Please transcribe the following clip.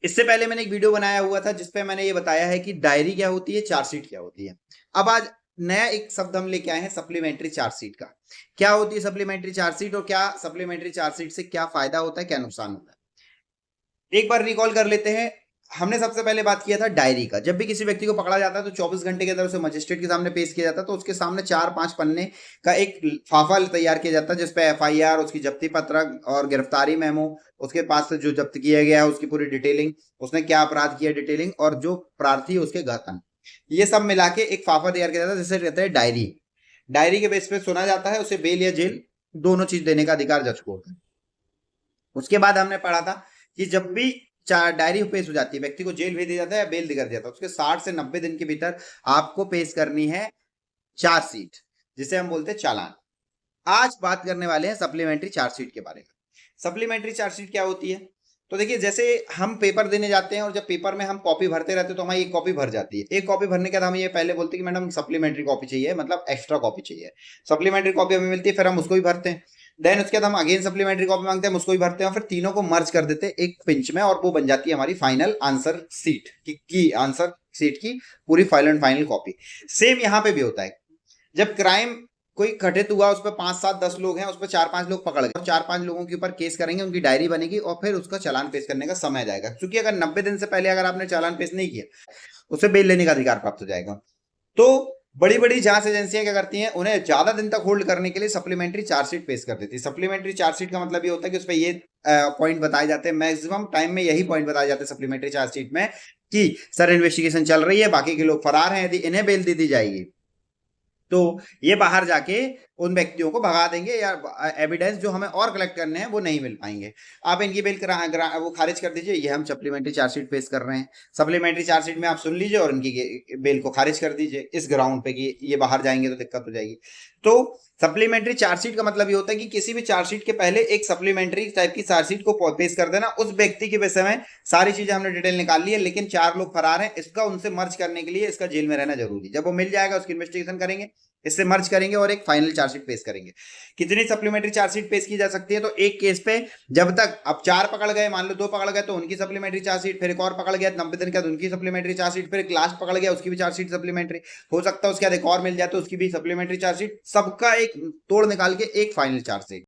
इससे पहले मैंने एक वीडियो बनाया हुआ था जिसपे मैंने ये बताया है कि डायरी क्या होती है, चार्जशीट क्या होती है। अब आज नया एक शब्द हम लेके आए हैं, सप्लीमेंट्री चार्जशीट का। क्या होती है सप्लीमेंट्री चार्जशीट और क्या सप्लीमेंट्री चार्जशीट से क्या फायदा होता है, क्या नुकसान होता है। एक बार रिकॉल कर लेते हैं। हमने सबसे पहले बात किया था डायरी का। जब भी किसी व्यक्ति को पकड़ा जाता है तो 24 घंटे के अंदर उसे मजिस्ट्रेट के सामने पेश किया जाता है, तो उसके सामने 4-5 पन्ने का एक फाफा तैयार किया जाता है जिसपे एफआईआर, उसकी जब्ती पत्रक और गिरफ्तारी मेमो, उसके पास से जो जब्त किया गया है उसकी पूरी डिटेलिंग, उसने क्या अपराध किया डिटेलिंग, और जो प्रार्थी है उसके गठन, ये सब मिला के एक फाफा तैयार किया जाता है जिसे कहते हैं डायरी। डायरी के बेस पे सुना जाता है, उसे बेल या जेल दोनों चीज देने का अधिकार जज को होता है। उसके बाद हमने पढ़ा था कि जब भी डायरी पेश हो जाती है, व्यक्ति को जेल भेज दिया जाता है या बेल दिया जाता है, उसके 60 से 90 दिन के भीतर आपको पेश करनी है चार्जशीट, जिसे हम बोलते हैं चालान। आज बात करने वाले हैं सप्लीमेंट्री चार्जशीट के बारे में। सप्लीमेंट्री चार्जशीट क्या होती है? तो देखिए, जैसे हम पेपर देने जाते हैं और जब पेपर में हम कॉपी भरते रहते हैं तो हमारी एक कॉपी भर जाती है। एक कॉपी भरने के बाद हम ये पहले बोलते हैं कि मैडम सप्लीमेंट्री कॉपी चाहिए, मतलब एक्स्ट्रा कॉपी चाहिए। सप्लीमेंट्री कॉपी हमें मिलती है, फिर हम उसको भी भरते हैं। देन उसके बाद हम अगेन सप्लीमेंट्री कॉपी मांगते हैं, हम उसको भी भरते हैं, और फिर तीनों को मर्ज कर देते हैं एक पिंच में, और वो बन जाती है हमारी फाइनल आंसर सीट की आंसर सीट की पूरी final and final copy. Same यहाँ पे भी होता है। जब क्राइम कोई घटित हुआ, उस पर 5-7-10 लोग हैं, उस पर 4-5 लोग पकड़ गए, 4-5 लोगों के ऊपर केस करेंगे, उनकी डायरी बनेगी और फिर उसका चालान पेश करने का समय जाएगा। क्योंकि अगर 90 दिन से पहले अगर आपने चालान पेश नहीं किया, उसे बेल लेने का अधिकार प्राप्त हो जाएगा। तो बड़ी बड़ी जांच एजेंसियां क्या करती हैं, उन्हें ज्यादा दिन तक होल्ड करने के लिए सप्लीमेंट्री चार्जशीट पेश कर देती है। सप्लीमेंट्री चार्जशीट का मतलब ये होता है कि उस पर ये पॉइंट बताए जाते हैं, मैक्सिमम टाइम में यही पॉइंट बताए जाते हैं सप्लीमेंट्री चार्जशीट में कि सर इन्वेस्टिगेशन चल रही है, बाकी के लोग फरार हैं, यदि इन्हें बेल दे दी जाएगी तो ये बाहर जाके उन व्यक्तियों को भगा देंगे या एविडेंस जो हमें और कलेक्ट करने हैं वो नहीं मिल पाएंगे। आप इनकी बेल वो खारिज कर दीजिए, ये हम सप्लीमेंट्री चार्जशीट पेश कर रहे हैं। सप्लीमेंट्री चार्जशीट में आप सुन लीजिए और इनकी बेल को खारिज कर दीजिए इस ग्राउंड पे कि ये बाहर जाएंगे तो दिक्कत हो जाएगी। तो सप्लीमेंट्री चार्जशीट का मतलब ये होता है कि किसी भी चार्जशीट के पहले एक सप्लीमेंट्री टाइप की चार्जशीट को पेश कर देना। उस व्यक्ति के विषय में सारी चीजें हमने डिटेल निकाल ली है, लेकिन 4 लोग फरार हैं, इसका उनसे मर्ज करने के लिए इसका जेल में रहना जरूरी। जब वो मिल जाएगा उसकी इन्वेस्टिगेशन करेंगे, इससे मर्ज करेंगे और एक फाइनल चार्जशीट पेश करेंगे। कितनी सप्लीमेंट्री चार्जशीट पेश की जा सकती है? तो एक केस पे जब तक अब 4 पकड़ गए, मान लो 2 पकड़ गए तो उनकी सप्लीमेंट्री चार्जशीट, फिर एक और पकड़ गया 90 दिन के बाद उनकी सप्लीमेंट्री चार्जशीट, फिर एक लास्ट पकड़ गया उसकी भी चार्जशीट सप्लीमेंट्री, हो सकता है उसके बाद एक और मिल जाए तो उसकी भी सप्लीमेंट्री चार्जशीट, सबका एक तोड़ निकाल के एक फाइनल चार्जशीट।